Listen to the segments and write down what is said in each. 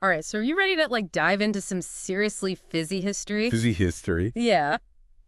All right, so are you ready to dive into some seriously fizzy history? Fizzy history. Yeah.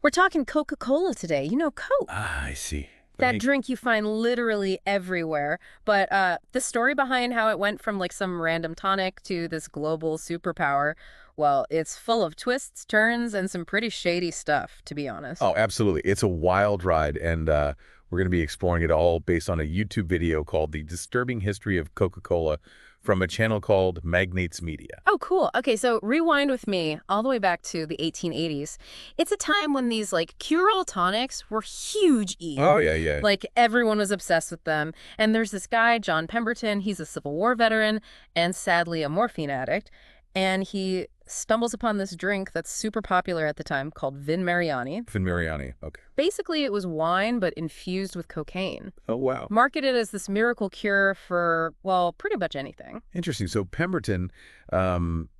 We're talking Coca-Cola today. You know, Coke. Ah, I see. That drink you find literally everywhere. But the story behind how it went from some random tonic to this global superpower, well, it's full of twists, turns, and some pretty shady stuff, to be honest. Oh, absolutely. It's a wild ride, and we're going to be exploring it all based on a YouTube video called The Disturbing History of Coca-Cola from a channel called MagnatesMedia. Oh, cool. Okay, so rewind with me all the way back to the 1880s. It's a time when these cure-all tonics were huge E. Oh, yeah, yeah. Everyone was obsessed with them. And there's this guy, John Pemberton. He's a Civil War veteran and sadly a morphine addict. And he stumbles upon this drink that's super popular at the time called Vin Mariani. Vin Mariani, okay. Basically, it was wine, but infused with cocaine. Oh, wow. Marketed as this miracle cure for, well, pretty much anything. Interesting. So Pemberton,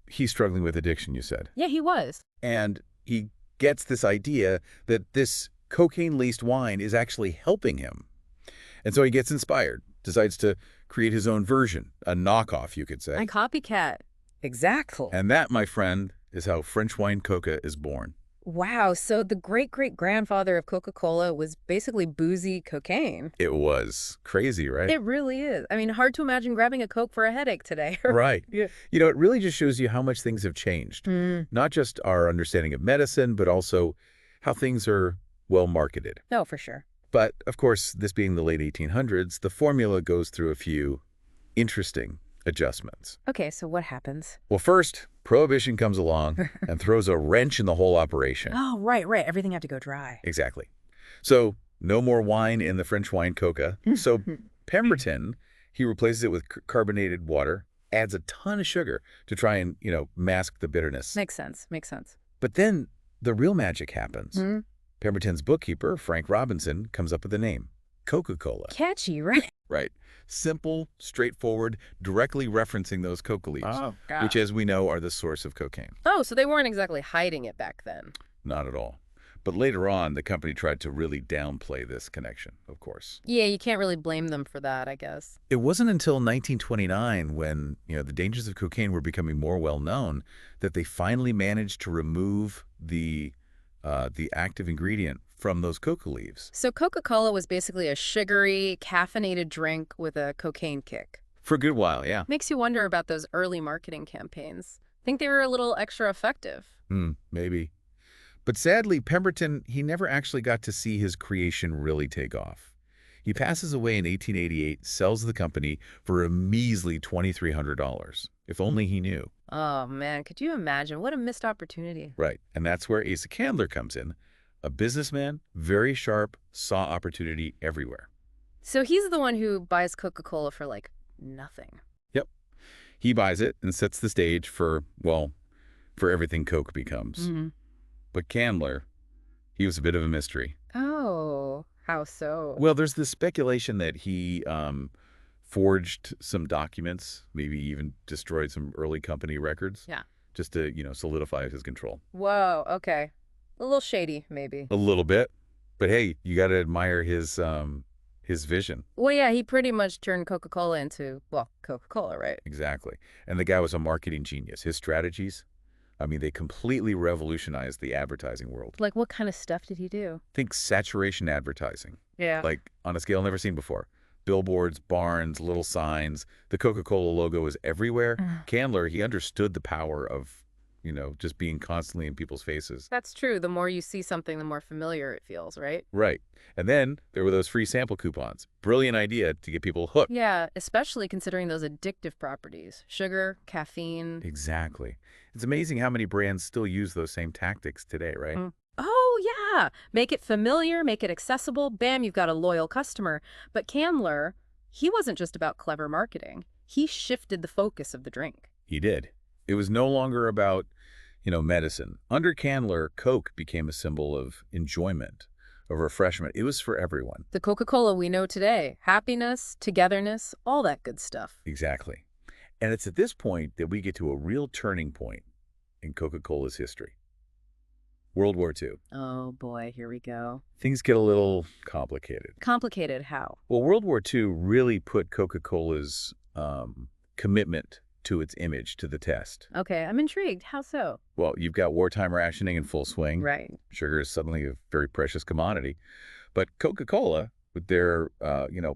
he's struggling with addiction, you said. Yeah, he was. And he gets this idea that this cocaine-laced wine is actually helping him. And so he gets inspired, decides to create his own version, a knockoff, you could say. A copycat. Exactly. And that, my friend, is how French Wine Coca is born. Wow, so the great-great-grandfather of Coca-Cola was basically boozy cocaine. It was crazy, right? It really is. I mean, hard to imagine grabbing a Coke for a headache today. Right. Yeah. You know, it really just shows you how much things have changed. Not just our understanding of medicine, but also how things are well marketed. No, for sure. But, of course, this being the late 1800s, the formula goes through a few interesting adjustments. Okay, so what happens? Well, first, prohibition comes along and throws a wrench in the whole operation. Oh, right. Everything had to go dry. Exactly. So, no more wine in the French Wine Coca. So, Pemberton, he replaces it with carbonated water, adds a ton of sugar to try and, mask the bitterness. Makes sense. Makes sense. But then the real magic happens. Pemberton's bookkeeper, Frank Robinson, comes up with the name, Coca-Cola. Catchy, right? Right. Simple, straightforward, directly referencing those coca leaves, which, as we know, are the source of cocaine. Oh, so they weren't exactly hiding it back then. Not at all. But later on, the company tried to really downplay this connection, of course. Yeah, you can't really blame them for that, I guess. It wasn't until 1929 when, the dangers of cocaine were becoming more well-known that they finally managed to remove the active ingredient from those coca leaves. So Coca-Cola was basically a sugary, caffeinated drink with a cocaine kick. For a good while, yeah. Makes you wonder about those early marketing campaigns. Think they were a little extra effective. Maybe. But sadly, Pemberton, he never actually got to see his creation really take off. He passes away in 1888, sells the company for a measly $2,300. If only he knew. Oh, man, could you imagine? What a missed opportunity. Right, and that's where Asa Candler comes in. A businessman, very sharp, saw opportunity everywhere. So he's the one who buys Coca-Cola for, nothing. Yep. He buys it and sets the stage for, well, for everything Coke becomes. But Candler, he was a bit of a mystery. Oh, how so? Well, there's this speculation that he forged some documents, maybe even destroyed some early company records. Yeah. Just to, solidify his control. Whoa, okay. A little shady, maybe. A little bit. But hey, you got to admire his vision. Well, yeah, he pretty much turned Coca-Cola into, well, Coca-Cola, right? Exactly. And the guy was a marketing genius. His strategies, they completely revolutionized the advertising world. What kind of stuff did he do? Think saturation advertising. Yeah. On a scale never seen before. Billboards, barns, little signs. The Coca-Cola logo is everywhere. Candler, he understood the power of, just being constantly in people's faces. That's true. The more you see something, the more familiar it feels, right? Right. And then there were those free sample coupons. Brilliant idea to get people hooked. Yeah, especially considering those addictive properties. Sugar, caffeine. Exactly. It's amazing how many brands still use those same tactics today, right? Oh, yeah. Make it familiar, make it accessible. Bam, you've got a loyal customer. But Candler, he wasn't just about clever marketing. He shifted the focus of the drink. He did. It was no longer about, medicine. Under Candler, Coke became a symbol of enjoyment, of refreshment. It was for everyone. The Coca-Cola we know today. Happiness, togetherness, all that good stuff. Exactly. And it's at this point that we get to a real turning point in Coca-Cola's history. World War II. Oh, boy, here we go. Things get a little complicated. Complicated how? Well, World War II really put Coca-Cola's commitment to its image, to the test. Okay, I'm intrigued. How so? Well, you've got wartime rationing in full swing. Right. Sugar is suddenly a very precious commodity. But Coca-Cola, with their,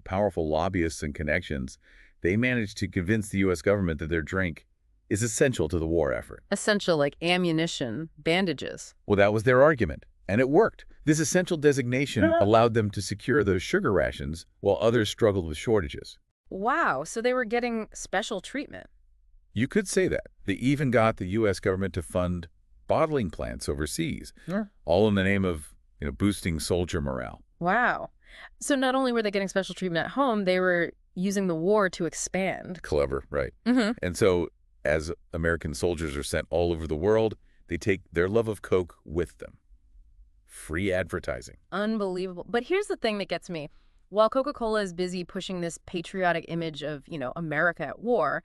powerful lobbyists and connections, they managed to convince the U.S. government that their drink is essential to the war effort. Essential like ammunition, bandages. Well, that was their argument, and it worked. This essential designation allowed them to secure those sugar rations while others struggled with shortages. Wow, so they were getting special treatment. You could say that. They even got the U.S. government to fund bottling plants overseas, all in the name of, boosting soldier morale. Wow. So not only were they getting special treatment at home, they were using the war to expand. Clever, right? Mm-hmm. And so as American soldiers are sent all over the world, they take their love of Coke with them. Free advertising. Unbelievable. But here's the thing that gets me. While Coca-Cola is busy pushing this patriotic image of, America at war,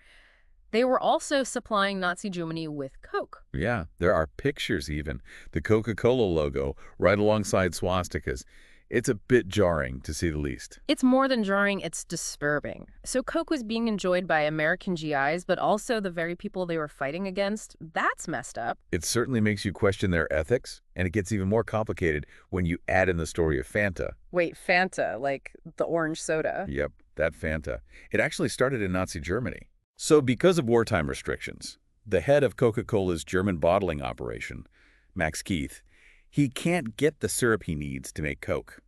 they were also supplying Nazi Germany with Coke. Yeah, there are pictures even. The Coca-Cola logo right alongside swastikas. It's a bit jarring, to say the least. It's more than jarring, it's disturbing. So Coke was being enjoyed by American GIs, but also the very people they were fighting against. That's messed up. It certainly makes you question their ethics, and it gets even more complicated when you add in the story of Fanta. Wait, Fanta, like the orange soda? Yep, that Fanta. It actually started in Nazi Germany. So because of wartime restrictions, the head of Coca-Cola's German bottling operation, Max Keith, he can't get the syrup he needs to make Coke.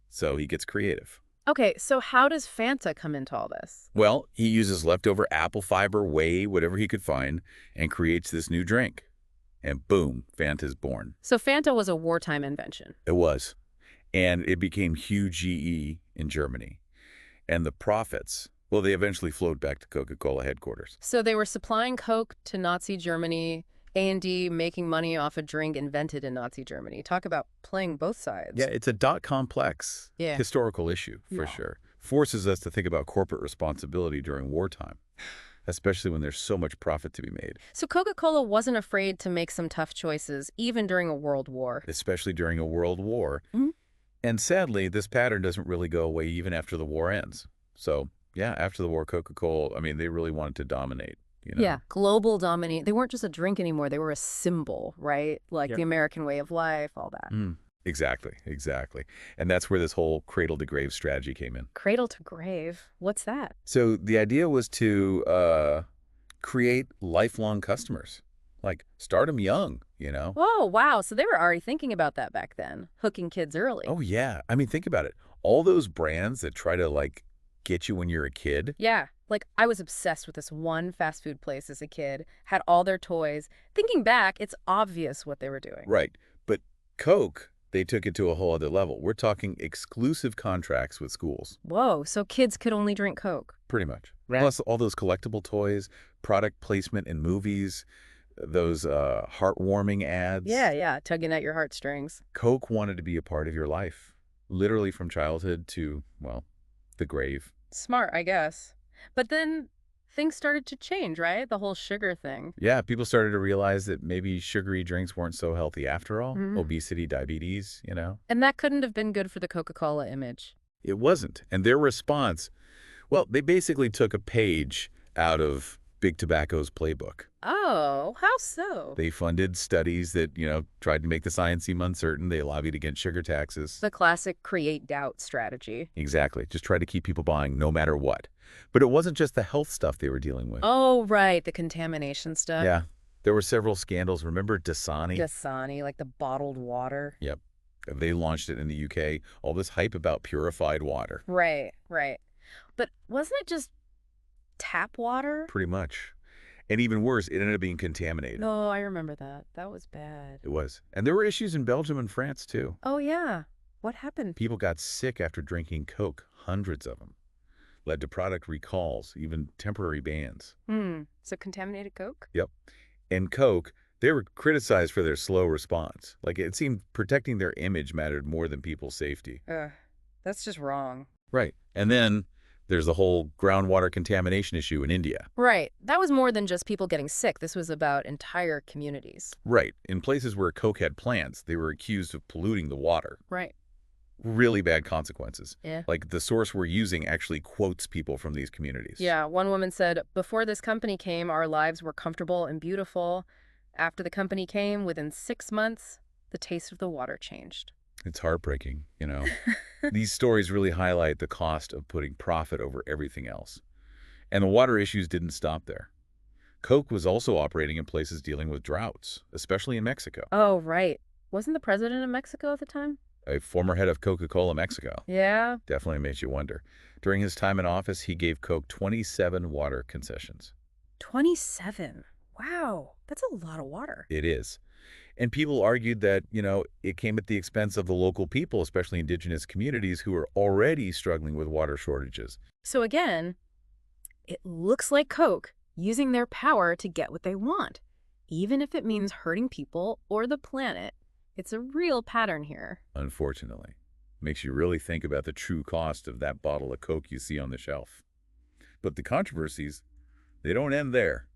So he gets creative. Okay, so how does Fanta come into all this? Well, he uses leftover apple fiber, whey, whatever he could find, and creates this new drink. And boom, Fanta's born. So Fanta was a wartime invention. It was. And it became huge GE in Germany. And the profits, well, they eventually flowed back to Coca-Cola headquarters. So they were supplying Coke to Nazi Germany, A&D making money off a drink invented in Nazi Germany. Talk about playing both sides. Yeah, it's a complex historical issue, for sure. Forces us to think about corporate responsibility during wartime, especially when there's so much profit to be made. So Coca-Cola wasn't afraid to make some tough choices, even during a world war. Especially during a world war. Mm-hmm. And sadly, this pattern doesn't really go away even after the war ends. So, yeah, after the war, Coca-Cola, they really wanted to dominate. Yeah, global dominate. They weren't just a drink anymore. They were a symbol, right? Like the American way of life, all that. Exactly. And that's where this whole cradle to grave strategy came in. Cradle to grave? What's that? So the idea was to create lifelong customers. Like, start them young, Oh, wow. So they were already thinking about that back then, hooking kids early. Oh, yeah. Think about it. All those brands that try to, get you when you're a kid. Yeah. I was obsessed with this one fast food place as a kid, had all their toys. Thinking back, it's obvious what they were doing. Right. But Coke, they took it to a whole other level. We're talking exclusive contracts with schools. Whoa, so kids could only drink Coke. Pretty much. Right. Plus all those collectible toys, product placement in movies, those heartwarming ads. Yeah, tugging at your heartstrings. Coke wanted to be a part of your life, literally from childhood to, well, the grave. Smart, I guess. But then things started to change, right? The whole sugar thing. Yeah, people started to realize that maybe sugary drinks weren't so healthy after all. Obesity, diabetes, And that couldn't have been good for the Coca-Cola image. It wasn't. And their response, well, they basically took a page out of Big Tobacco's playbook. Oh, how so? They funded studies that, tried to make the science seem uncertain. They lobbied against sugar taxes. The classic create doubt strategy. Exactly. Just try to keep people buying no matter what. But it wasn't just the health stuff they were dealing with. Oh, right. The contamination stuff. Yeah. There were several scandals. Remember Dasani? Dasani, like the bottled water. Yep. They launched it in the UK. All this hype about purified water. Right. But wasn't it just tap water? Pretty much. And even worse, it ended up being contaminated. No, I remember that. That was bad. It was. And there were issues in Belgium and France, too. Oh, yeah. What happened? People got sick after drinking Coke, hundreds of them. Led to product recalls, even temporary bans. So contaminated Coke? Yep. And Coke, they were criticized for their slow response. It seemed protecting their image mattered more than people's safety. That's just wrong. Right. And then there's the whole groundwater contamination issue in India. Right. That was more than just people getting sick. This was about entire communities. Right. In places where Coke had plants, they were accused of polluting the water. Right. really bad consequences. Yeah. Like the source we're using actually quotes people from these communities. Yeah, one woman said, "Before this company came, our lives were comfortable and beautiful. After the company came, within 6 months, the taste of the water changed." It's heartbreaking, you know. These stories really highlight the cost of putting profit over everything else. And the water issues didn't stop there. Coke was also operating in places dealing with droughts, especially in Mexico. Oh, right. Wasn't the president of Mexico at the time? A former head of Coca-Cola Mexico. Yeah. Definitely makes you wonder. During his time in office, he gave Coke 27 water concessions. 27. Wow, that's a lot of water. It is. And people argued that, it came at the expense of the local people, especially indigenous communities who were already struggling with water shortages. So again, it looks like Coke using their power to get what they want, even if it means hurting people or the planet. It's a real pattern here. Unfortunately. Makes you really think about the true cost of that bottle of Coke you see on the shelf. But the controversies, they don't end there.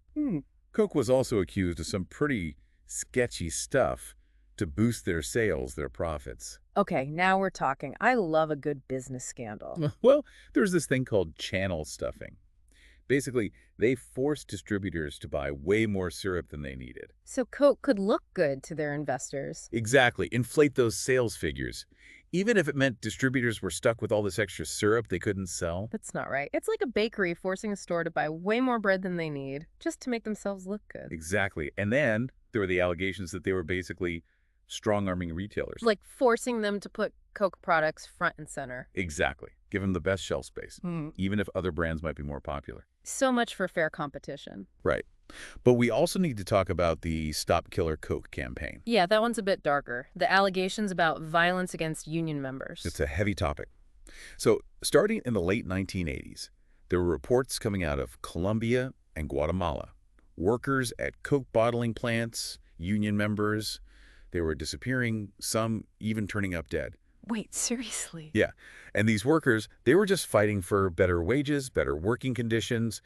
Coke was also accused of some pretty sketchy stuff to boost their sales, their profits. Okay, now we're talking. I love a good business scandal. Well, there's this thing called channel stuffing. Basically, they forced distributors to buy way more syrup than they needed. So Coke could look good to their investors. Exactly. Inflate those sales figures. Even if it meant distributors were stuck with all this extra syrup they couldn't sell. That's not right. It's like a bakery forcing a store to buy way more bread than they need, just to make themselves look good. Exactly. And then there were the allegations that they were basically strong-arming retailers. Like forcing them to put Coke products front and center. Exactly. Give them the best shelf space, even if other brands might be more popular. So much for fair competition. Right. But we also need to talk about the Stop Killer Coke campaign. Yeah, that one's a bit darker. The allegations about violence against union members. It's a heavy topic. So, starting in the late 1980s, there were reports coming out of Colombia and Guatemala. Workers at Coke bottling plants, union members, they were disappearing, some even turning up dead. Wait, seriously? Yeah. And these workers, they were just fighting for better wages, better working conditions,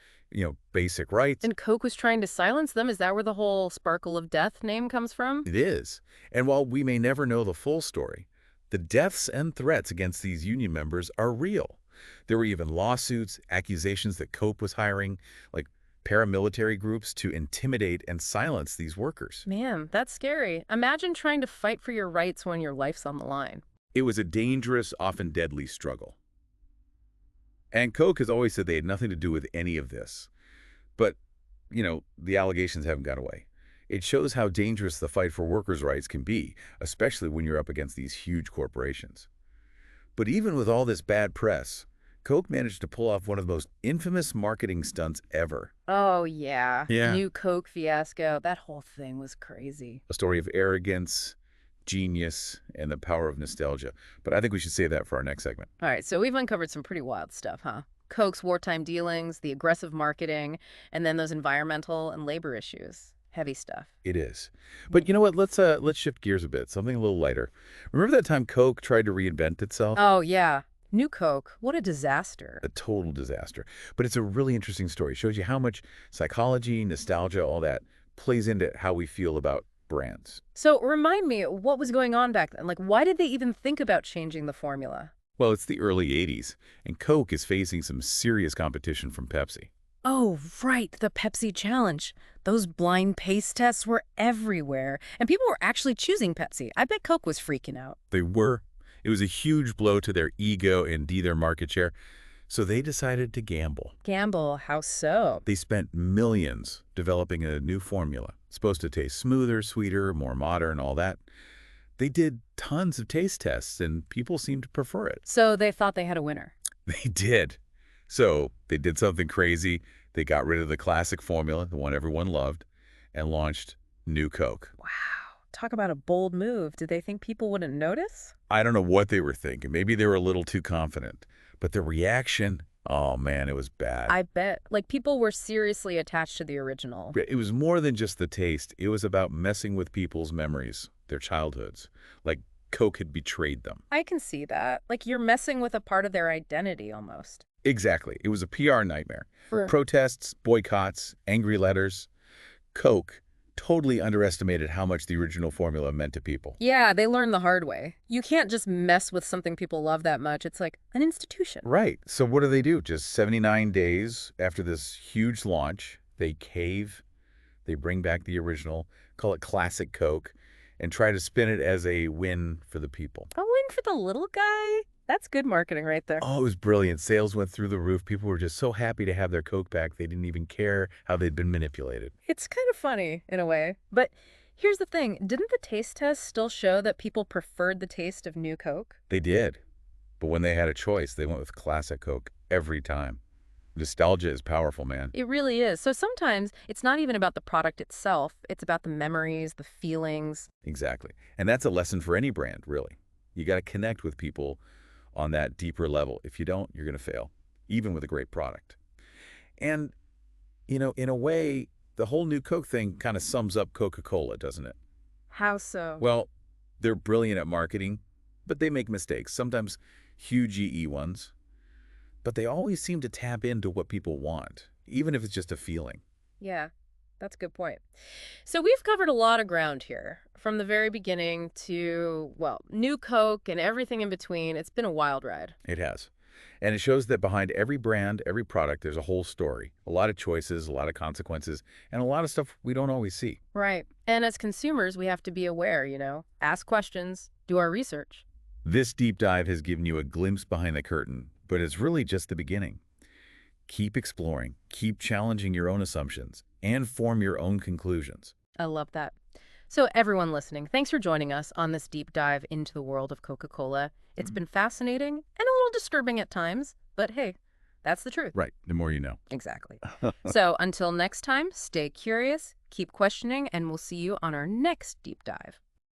basic rights. And Coke was trying to silence them? Is that where the whole Sparkle of Death name comes from? It is. And while we may never know the full story, the deaths and threats against these union members are real. There were even lawsuits, accusations that Coke was hiring, like paramilitary groups to intimidate and silence these workers. Man, that's scary. Imagine trying to fight for your rights when your life's on the line. It was a dangerous, often deadly struggle. And Coke has always said they had nothing to do with any of this. But, the allegations haven't got away. It shows how dangerous the fight for workers' rights can be, especially when you're up against these huge corporations. But even with all this bad press, Coke managed to pull off one of the most infamous marketing stunts ever. Oh, yeah. Yeah. New Coke fiasco. That whole thing was crazy. A story of arrogance, genius, and the power of nostalgia. But I think we should save that for our next segment. All right, so we've uncovered some pretty wild stuff, huh? Coke's wartime dealings, the aggressive marketing, and then those environmental and labor issues. Heavy stuff. It is. But you know what? Let's shift gears a bit. Something a little lighter. Remember that time Coke tried to reinvent itself? Oh, yeah. New Coke. What a disaster. A total disaster. But it's a really interesting story. It shows you how much psychology, nostalgia, all that plays into how we feel about brands. So remind me, what was going on back then? Like, why did they even think about changing the formula? Well, it's the early 80s, and Coke is facing some serious competition from Pepsi. Oh, right, the Pepsi challenge. Those blind taste tests were everywhere, and people were actually choosing Pepsi. I bet Coke was freaking out. They were. It was a huge blow to their ego and their market share, so they decided to gamble. Gamble? How so? They spent millions developing a new formula. It's supposed to taste smoother, sweeter, more modern, all that. They did tons of taste tests, and people seemed to prefer it. So they thought they had a winner. They did. So they did something crazy. They got rid of the classic formula, the one everyone loved, and launched New Coke. Wow. Talk about a bold move. Did they think people wouldn't notice? I don't know what they were thinking. Maybe they were a little too confident. But the reaction, oh man, it was bad. I bet. Like, people were seriously attached to the original. It was more than just the taste. It was about messing with people's memories, their childhoods. Like Coke had betrayed them. I can see that. Like, you're messing with a part of their identity almost. Exactly. It was a PR nightmare. For Protests, boycotts, angry letters. Coke totally underestimated how much the original formula meant to people. Yeah, they learned the hard way. You can't just mess with something people love that much. It's like an institution. Right. So what do? Just 79 days after this huge launch, they cave, they bring back the original, call it Classic Coke, and try to spin it as a win for the people. A win for the little guy? That's good marketing right there. Oh, it was brilliant. Sales went through the roof. People were just so happy to have their Coke back. They didn't even care how they'd been manipulated. It's kind of funny in a way. But here's the thing. Didn't the taste test still show that people preferred the taste of new Coke? They did. But when they had a choice, they went with Classic Coke every time. Nostalgia is powerful, man. It really is. So sometimes it's not even about the product itself. It's about the memories, the feelings. Exactly. And that's a lesson for any brand, really. You got to connect with people on that deeper level. If you don't, you're going to fail, even with a great product. And, in a way, the whole new Coke thing kind of sums up Coca-Cola, doesn't it? How so? Well, they're brilliant at marketing, but they make mistakes, sometimes huge EE ones. But they always seem to tap into what people want, even if it's just a feeling. Yeah, that's a good point. So we've covered a lot of ground here, from the very beginning to, well, new Coke and everything in between. It's been a wild ride. It has. And it shows that behind every brand, every product, there's a whole story, a lot of choices, a lot of consequences, and a lot of stuff we don't always see. Right. And as consumers, we have to be aware, ask questions, do our research. This deep dive has given you a glimpse behind the curtain, but it's really just the beginning. Keep exploring, keep challenging your own assumptions, and form your own conclusions. I love that. So everyone listening, thanks for joining us on this deep dive into the world of Coca-Cola. It's been fascinating and a little disturbing at times, but hey, that's the truth. Right, the more you know. Exactly. So until next time, stay curious, keep questioning, and we'll see you on our next deep dive.